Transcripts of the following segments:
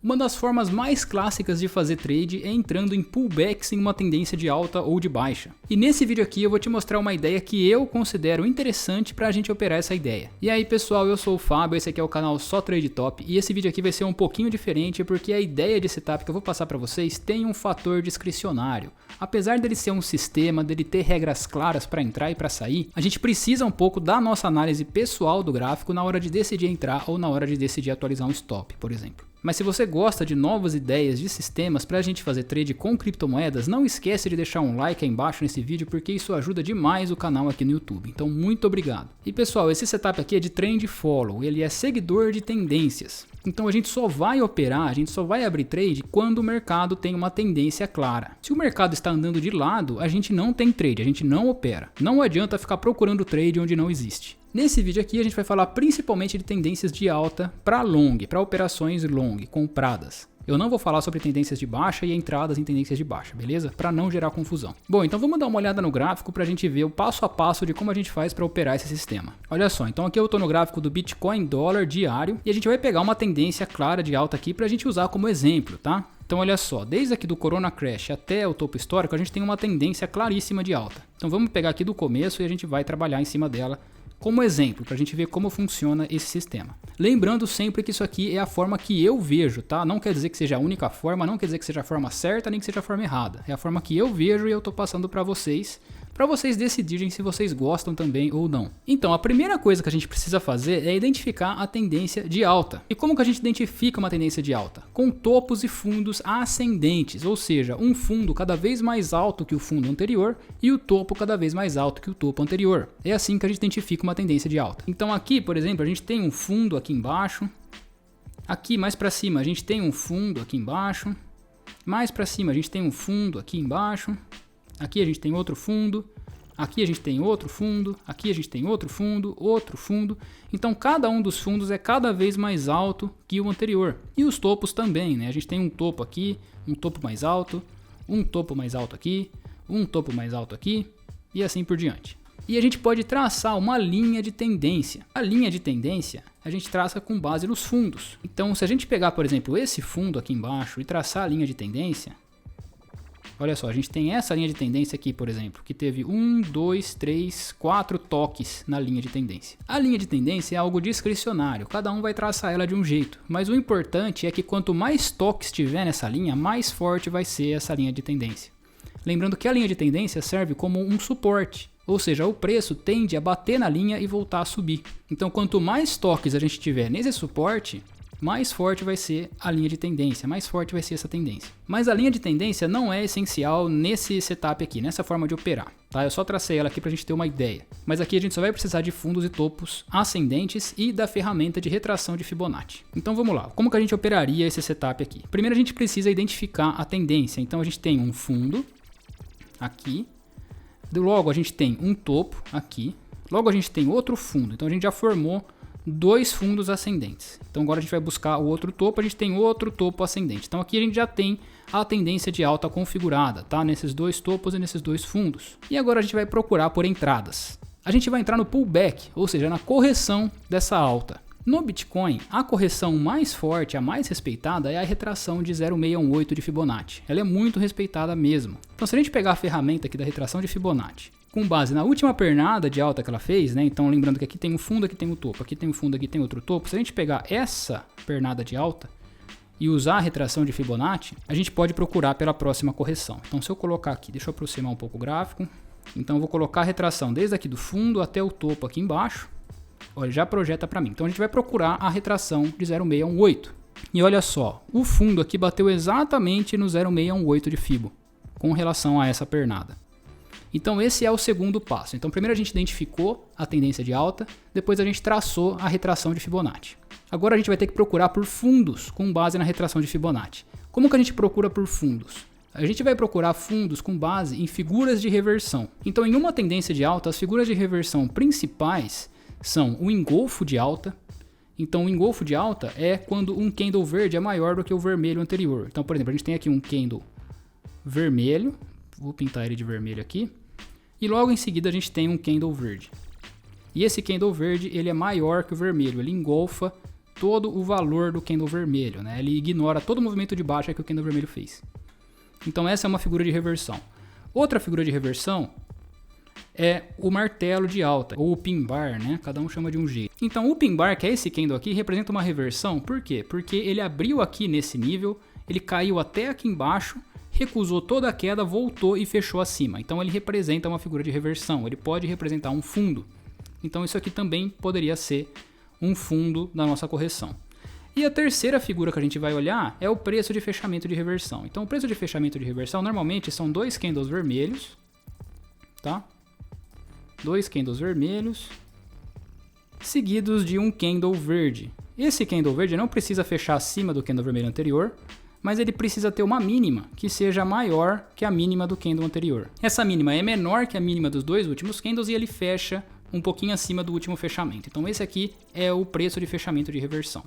Uma das formas mais clássicas de fazer trade é entrando em pullbacks em uma tendência de alta ou de baixa. E nesse vídeo aqui eu vou te mostrar uma ideia que eu considero interessante para a gente operar essa ideia. E aí pessoal, eu sou o Fábio, esse aqui é o canal Só Trade Top e esse vídeo aqui vai ser um pouquinho diferente porque a ideia de setup que eu vou passar para vocês tem um fator discricionário. Apesar dele ser um sistema, dele ter regras claras para entrar e para sair, a gente precisa um pouco da nossa análise pessoal do gráfico na hora de decidir entrar ou na hora de decidir atualizar um stop, por exemplo. Mas se você gosta de novas ideias de sistemas para a gente fazer trade com criptomoedas, não esquece de deixar um like aí embaixo nesse vídeo porque isso ajuda demais o canal aqui no YouTube. Então muito obrigado. E pessoal, esse setup aqui é de Trend Follow, ele é seguidor de tendências. Então a gente só vai operar, a gente só vai abrir trade quando o mercado tem uma tendência clara. Se o mercado está andando de lado, a gente não tem trade, a gente não opera. Não adianta ficar procurando trade onde não existe. Nesse vídeo aqui a gente vai falar principalmente de tendências de alta para long, para operações long, compradas. Eu não vou falar sobre tendências de baixa e entradas em tendências de baixa, beleza? Para não gerar confusão. Bom, então vamos dar uma olhada no gráfico para a gente ver o passo a passo de como a gente faz para operar esse sistema. Olha só, então aqui eu estou no gráfico do Bitcoin dólar diário e a gente vai pegar uma tendência clara de alta aqui para a gente usar como exemplo, tá? Então olha só, desde aqui do Corona Crash até o topo histórico a gente tem uma tendência claríssima de alta. Então vamos pegar aqui do começo e a gente vai trabalhar em cima dela como exemplo, para a gente ver como funciona esse sistema. Lembrando sempre que isso aqui é a forma que eu vejo, tá? Não quer dizer que seja a única forma, não quer dizer que seja a forma certa, nem que seja a forma errada. É a forma que eu vejo e eu estou passando para vocês decidirem se vocês gostam também ou não. Então, a primeira coisa que a gente precisa fazer é identificar a tendência de alta. E como que a gente identifica uma tendência de alta? Com topos e fundos ascendentes, ou seja, um fundo cada vez mais alto que o fundo anterior e o topo cada vez mais alto que o topo anterior. É assim que a gente identifica uma tendência de alta. Então aqui, por exemplo, a gente tem um fundo aqui embaixo. Aqui mais para cima a gente tem um fundo aqui embaixo. Mais para cima a gente tem um fundo aqui embaixo. Aqui a gente tem outro fundo, aqui a gente tem outro fundo, aqui a gente tem outro fundo, outro fundo. Então cada um dos fundos é cada vez mais alto que o anterior. E os topos também, né? A gente tem um topo aqui, um topo mais alto, um topo mais alto aqui, um topo mais alto aqui e assim por diante. E a gente pode traçar uma linha de tendência. A linha de tendência a gente traça com base nos fundos. Então se a gente pegar, por exemplo, esse fundo aqui embaixo e traçar a linha de tendência, olha só, a gente tem essa linha de tendência aqui, por exemplo, que teve 1, 2, 3, 4 toques na linha de tendência. A linha de tendência é algo discricionário, cada um vai traçar ela de um jeito, mas o importante é que quanto mais toques tiver nessa linha, mais forte vai ser essa linha de tendência. Lembrando que a linha de tendência serve como um suporte, ou seja, o preço tende a bater na linha e voltar a subir. Então, quanto mais toques a gente tiver nesse suporte, mais forte vai ser a linha de tendência, mais forte vai ser essa tendência. Mas a linha de tendência não é essencial nesse setup aqui, nessa forma de operar, tá? Eu só tracei ela aqui pra gente ter uma ideia. Mas aqui a gente só vai precisar de fundos e topos ascendentes e da ferramenta de retração de Fibonacci. Então vamos lá, como que a gente operaria esse setup aqui? Primeiro a gente precisa identificar a tendência, então a gente tem um fundo aqui, logo a gente tem um topo aqui, logo a gente tem outro fundo, então a gente já formou dois fundos ascendentes. Então agora a gente vai buscar o outro topo, a gente tem outro topo ascendente. Então aqui a gente já tem a tendência de alta configurada, tá? Nesses dois topos e nesses dois fundos. E agora a gente vai procurar por entradas. A gente vai entrar no pullback, ou seja, na correção dessa alta. No Bitcoin, a correção mais forte, a mais respeitada, é a retração de 0,618 de Fibonacci. Ela é muito respeitada mesmo. Então se a gente pegar a ferramenta aqui da retração de Fibonacci, com base na última pernada de alta que ela fez, né? Então lembrando que aqui tem um fundo, aqui tem um topo, aqui tem um fundo, aqui tem outro topo. Se a gente pegar essa pernada de alta e usar a retração de Fibonacci, a gente pode procurar pela próxima correção. Então se eu colocar aqui, deixa eu aproximar um pouco o gráfico. Então eu vou colocar a retração desde aqui do fundo até o topo aqui embaixo. Olha, já projeta para mim. Então a gente vai procurar a retração de 0,618. E olha só, o fundo aqui bateu exatamente no 0,618 de Fibo com relação a essa pernada. Então esse é o segundo passo. Então primeiro a gente identificou a tendência de alta, depois a gente traçou a retração de Fibonacci. Agora a gente vai ter que procurar por fundos com base na retração de Fibonacci. Como que a gente procura por fundos? A gente vai procurar fundos com base em figuras de reversão. Então em uma tendência de alta, as figuras de reversão principais são o engolfo de alta. Então o engolfo de alta é quando um candle verde é maior do que o vermelho anterior. Então por exemplo, a gente tem aqui um candle vermelho. Vou pintar ele de vermelho aqui. E logo em seguida a gente tem um candle verde. E esse candle verde ele é maior que o vermelho, ele engolfa todo o valor do candle vermelho, né? Ele ignora todo o movimento de baixa que o candle vermelho fez. Então essa é uma figura de reversão. Outra figura de reversão é o martelo de alta, ou o pin bar, né? Cada um chama de um jeito. Então o pin bar, que é esse candle aqui, representa uma reversão. Por quê? Porque ele abriu aqui nesse nível, ele caiu até aqui embaixo, recusou toda a queda, voltou e fechou acima. Então ele representa uma figura de reversão, ele pode representar um fundo. Então isso aqui também poderia ser um fundo da nossa correção. E a terceira figura que a gente vai olhar é o preço de fechamento de reversão. Então o preço de fechamento de reversão normalmente são dois candles vermelhos, tá? Dois candles vermelhos seguidos de um candle verde. Esse candle verde não precisa fechar acima do candle vermelho anterior, mas ele precisa ter uma mínima que seja maior que a mínima do candle anterior. Essa mínima é menor que a mínima dos dois últimos candles e ele fecha um pouquinho acima do último fechamento. Então esse aqui é o preço de fechamento de reversão.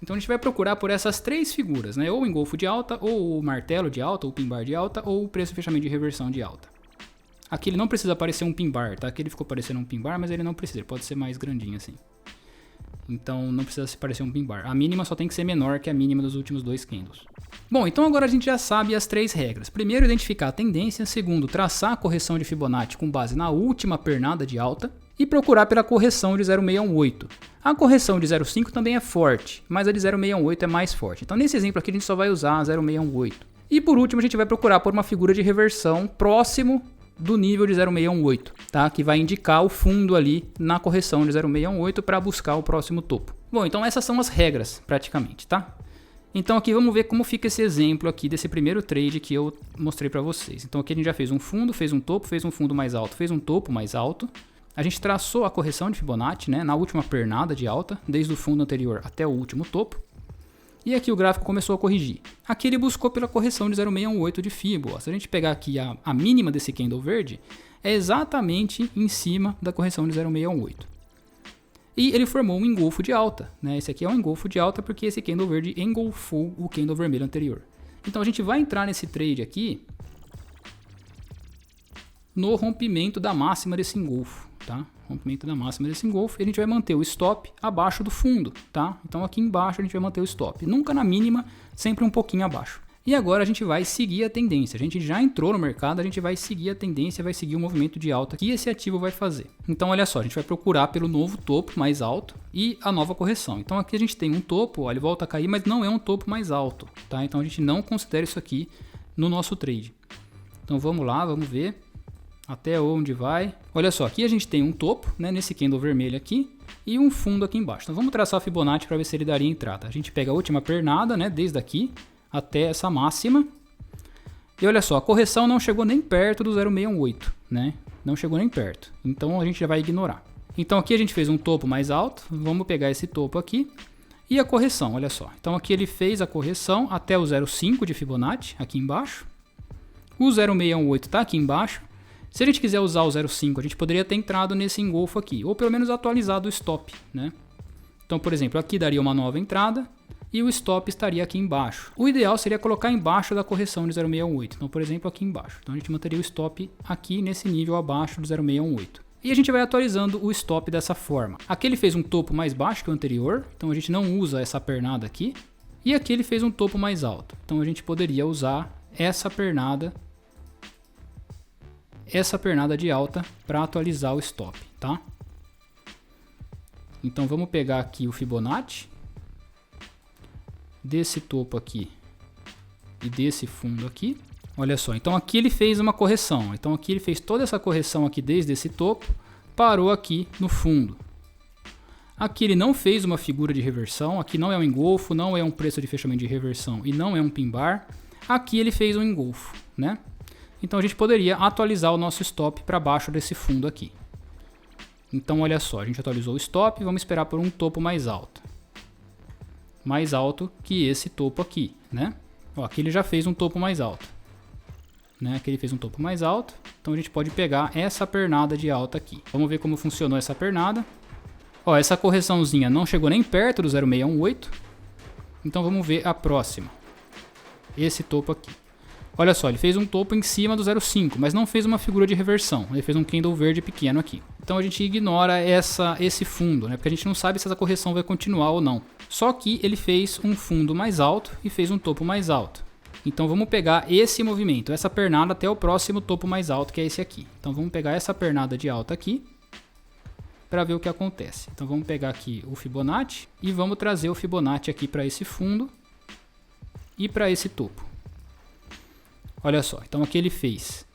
Então a gente vai procurar por essas três figuras, né? Ou o engolfo de alta, ou o martelo de alta, ou o pin bar de alta, ou o preço de fechamento de reversão de alta. Aqui ele não precisa aparecer um pin bar, tá? Aqui ele ficou parecendo um pin bar, mas ele não precisa, ele pode ser mais grandinho assim. Então não precisa se parecer um pin bar. A mínima só tem que ser menor que a mínima dos últimos dois candles. Bom, então agora a gente já sabe as três regras. Primeiro, identificar a tendência. Segundo, traçar a correção de Fibonacci com base na última pernada de alta. E procurar pela correção de 0,618. A correção de 0,5 também é forte, mas a de 0,618 é mais forte. Então nesse exemplo aqui a gente só vai usar a 0,618. E por último a gente vai procurar por uma figura de reversão próximo do nível de 0,618, tá? Que vai indicar o fundo ali na correção de 0,618 para buscar o próximo topo. Bom, então essas são as regras praticamente, tá? Então aqui vamos ver como fica esse exemplo aqui desse primeiro trade que eu mostrei para vocês. Então aqui a gente já fez um fundo, fez um topo, fez um fundo mais alto, fez um topo mais alto. A gente traçou a correção de Fibonacci, né, na última pernada de alta, desde o fundo anterior até o último topo. E aqui o gráfico começou a corrigir. Aqui ele buscou pela correção de 0,618 de Fibo. Se a gente pegar aqui a mínima desse candle verde, é exatamente em cima da correção de 0,618. E ele formou um engolfo de alta, né? Esse aqui é um engolfo de alta porque esse candle verde engolfou o candle vermelho anterior. Então a gente vai entrar nesse trade aqui no rompimento da máxima desse engolfo, tá? Rompimento da máxima desse engolfo e a gente vai manter o stop abaixo do fundo, tá? Então aqui embaixo a gente vai manter o stop, nunca na mínima, sempre um pouquinho abaixo. E agora a gente vai seguir a tendência, a gente já entrou no mercado, a gente vai seguir a tendência, vai seguir o movimento de alta que esse ativo vai fazer. Então olha só, a gente vai procurar pelo novo topo mais alto e a nova correção. Então aqui a gente tem um topo, ó, ele volta a cair, mas não é um topo mais alto, tá? Então a gente não considera isso aqui no nosso trade. Então vamos lá, vamos ver até onde vai. Olha só, aqui a gente tem um topo, né, nesse candle vermelho aqui, e um fundo aqui embaixo. Então vamos traçar o Fibonacci para ver se ele daria entrada. A gente pega a última pernada, né, desde aqui até essa máxima. E olha só, a correção não chegou nem perto do 0,618, né? Não chegou nem perto. Então a gente já vai ignorar. Então aqui a gente fez um topo mais alto. Vamos pegar esse topo aqui. E a correção, olha só. Então aqui ele fez a correção até o 0,5 de Fibonacci, aqui embaixo. O 0,618 está aqui embaixo. Se a gente quiser usar o 0,5, a gente poderia ter entrado nesse engolfo aqui, ou pelo menos atualizado o stop, né? Então, por exemplo, aqui daria uma nova entrada e o stop estaria aqui embaixo. O ideal seria colocar embaixo da correção de 0,618. Então, por exemplo, aqui embaixo. Então, a gente manteria o stop aqui nesse nível abaixo do 0,618. E a gente vai atualizando o stop dessa forma. Aqui ele fez um topo mais baixo que o anterior, então a gente não usa essa pernada aqui. E aqui ele fez um topo mais alto. Então, a gente poderia usar essa pernada de alta para atualizar o stop, tá? Então vamos pegar aqui o Fibonacci desse topo aqui e desse fundo aqui. Olha só, então aqui ele fez uma correção. Então aqui ele fez toda essa correção aqui desde esse topo, parou aqui no fundo. Aqui ele não fez uma figura de reversão, aqui não é um engolfo, não é um preço de fechamento de reversão e não é um pin bar. Aqui ele fez um engolfo, né? Então a gente poderia atualizar o nosso stop para baixo desse fundo aqui. Então olha só, a gente atualizou o stop, vamos esperar por um topo mais alto. Mais alto que esse topo aqui, né? Ó, aqui ele já fez um topo mais alto. Né? Aqui ele fez um topo mais alto, então a gente pode pegar essa pernada de alta aqui. Vamos ver como funcionou essa pernada. Ó, essa correçãozinha não chegou nem perto do 0,618. Então vamos ver a próxima. Esse topo aqui. Olha só, ele fez um topo em cima do 0,5, mas não fez uma figura de reversão. Ele fez um candle verde pequeno aqui. Então a gente ignora esse fundo, né? Porque a gente não sabe se essa correção vai continuar ou não. só que ele fez um fundo mais alto e fez um topo mais alto. Então vamos pegar esse movimento, essa pernada até o próximo topo mais alto, que é esse aqui. Então vamos pegar essa pernada de alta aqui para ver o que acontece. Então vamos pegar aqui o Fibonacci e vamos trazer o Fibonacci aqui para esse fundo e para esse topo. Olha só, então aqui ele fez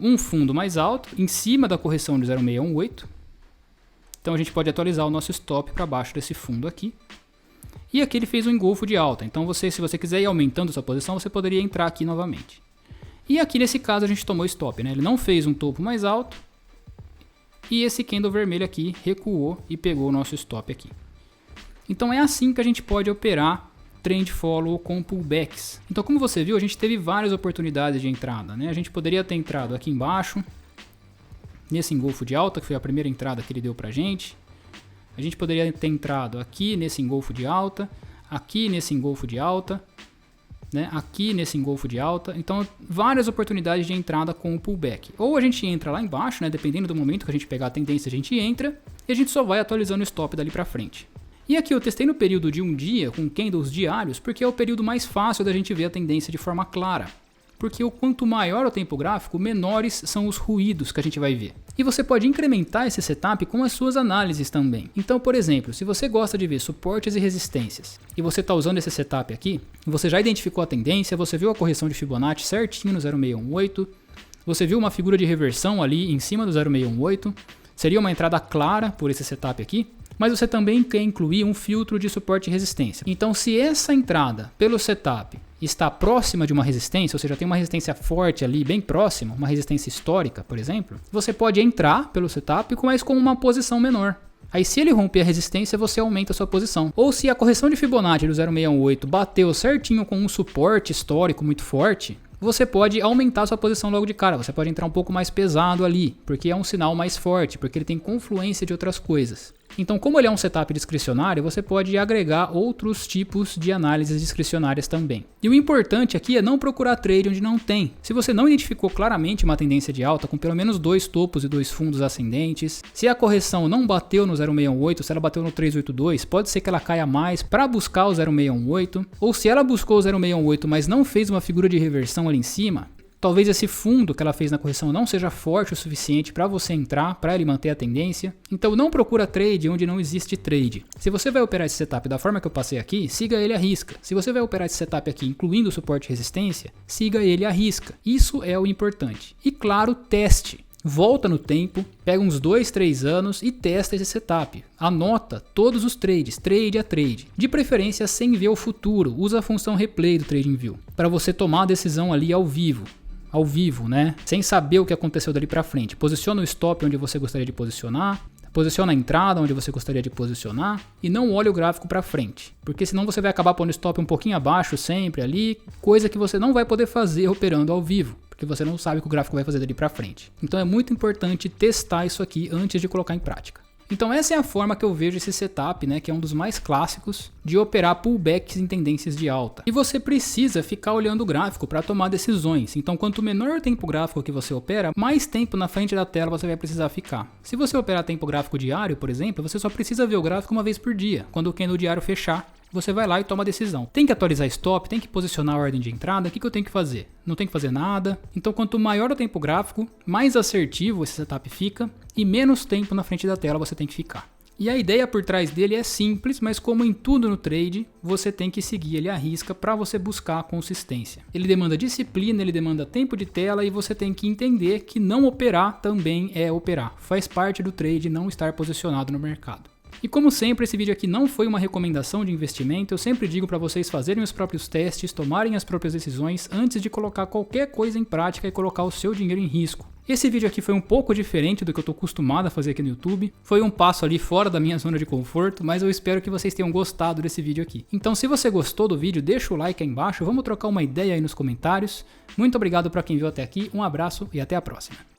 um fundo mais alto em cima da correção de 0,618. Então a gente pode atualizar o nosso stop para baixo desse fundo aqui. E aqui ele fez um engolfo de alta. Então se você quiser ir aumentando sua posição, você poderia entrar aqui novamente. E aqui nesse caso a gente tomou stop, né? Ele não fez um topo mais alto. E esse candle vermelho aqui recuou e pegou o nosso stop aqui. Então é assim que a gente pode operar trend follow com pullbacks. Então como você viu, a gente teve várias oportunidades de entrada, né? A gente poderia ter entrado aqui embaixo, nesse engolfo de alta, que foi a primeira entrada que ele deu pra gente. A gente poderia ter entrado aqui nesse engolfo de alta, aqui nesse engolfo de alta, né? Aqui nesse engolfo de alta. Então várias oportunidades de entrada com o pullback. Ou a gente entra lá embaixo, né? Dependendo do momento que a gente pegar a tendência, a gente entra e a gente só vai atualizando o stop dali pra frente. E aqui eu testei no período de um dia, com candles diários, porque é o período mais fácil da gente ver a tendência de forma clara. Porque o quanto maior o tempo gráfico, menores são os ruídos que a gente vai ver. E você pode incrementar esse setup com as suas análises também. Então, por exemplo, se você gosta de ver suportes e resistências, e você está usando esse setup aqui, você já identificou a tendência, você viu a correção de Fibonacci certinho no 0,618, você viu uma figura de reversão ali em cima do 0,618, seria uma entrada clara por esse setup aqui, mas você também quer incluir um filtro de suporte e resistência. Então, se essa entrada pelo setup está próxima de uma resistência, ou seja, tem uma resistência forte ali, bem próxima, uma resistência histórica, por exemplo, você pode entrar pelo setup, mas com uma posição menor. Aí se ele romper a resistência, você aumenta a sua posição. Ou se a correção de Fibonacci do 0,618 bateu certinho com um suporte histórico muito forte, você pode aumentar a sua posição logo de cara, você pode entrar um pouco mais pesado ali, porque é um sinal mais forte, porque ele tem confluência de outras coisas. Então, como ele é um setup discricionário, você pode agregar outros tipos de análises discricionárias também. E o importante aqui é não procurar trade onde não tem. Se você não identificou claramente uma tendência de alta com pelo menos 2 topos e 2 fundos ascendentes, se a correção não bateu no 0,618, se ela bateu no 382, pode ser que ela caia mais para buscar o 0,618, ou se ela buscou o 0,618, mas não fez uma figura de reversão ali em cima, talvez esse fundo que ela fez na correção não seja forte o suficiente para você entrar, para ele manter a tendência. Então não procura trade onde não existe trade. Se você vai operar esse setup da forma que eu passei aqui, siga ele à risca. Se você vai operar esse setup aqui incluindo suporte e resistência, siga ele à risca. Isso é o importante. E claro, teste. Volta no tempo, pega uns 2, 3 anos e testa esse setup. Anota todos os trades, trade a trade. De preferência sem ver o futuro. Usa a função replay do TradingView para você tomar a decisão ali ao vivo, né? Sem saber o que aconteceu dali para frente. Posiciona o stop onde você gostaria de posicionar, posiciona a entrada onde você gostaria de posicionar e não olhe o gráfico para frente, porque senão você vai acabar pondo o stop um pouquinho abaixo sempre ali, coisa que você não vai poder fazer operando ao vivo, porque você não sabe o que o gráfico vai fazer dali para frente. Então é muito importante testar isso aqui antes de colocar em prática. Então essa é a forma que eu vejo esse setup, né, que é um dos mais clássicos de operar pullbacks em tendências de alta. E você precisa ficar olhando o gráfico para tomar decisões. Então quanto menor o tempo gráfico que você opera, mais tempo na frente da tela você vai precisar ficar. Se você operar tempo gráfico diário, por exemplo, você só precisa ver o gráfico uma vez por dia. Quando o candle diário fechar, você vai lá e toma a decisão. Tem que atualizar stop, tem que posicionar a ordem de entrada, o que eu tenho que fazer? Não tem que fazer nada. Então quanto maior o tempo gráfico, mais assertivo esse setup fica e menos tempo na frente da tela você tem que ficar. E a ideia por trás dele é simples, mas como em tudo no trade, você tem que seguir ele à risca para você buscar a consistência. Ele demanda disciplina, ele demanda tempo de tela e você tem que entender que não operar também é operar. Faz parte do trade não estar posicionado no mercado. E como sempre, esse vídeo aqui não foi uma recomendação de investimento, eu sempre digo para vocês fazerem os próprios testes, tomarem as próprias decisões antes de colocar qualquer coisa em prática e colocar o seu dinheiro em risco. Esse vídeo aqui foi um pouco diferente do que eu estou acostumado a fazer aqui no YouTube, foi um passo ali fora da minha zona de conforto, mas eu espero que vocês tenham gostado desse vídeo aqui. Então se você gostou do vídeo, deixa o like aí embaixo, vamos trocar uma ideia aí nos comentários. Muito obrigado para quem viu até aqui, um abraço e até a próxima.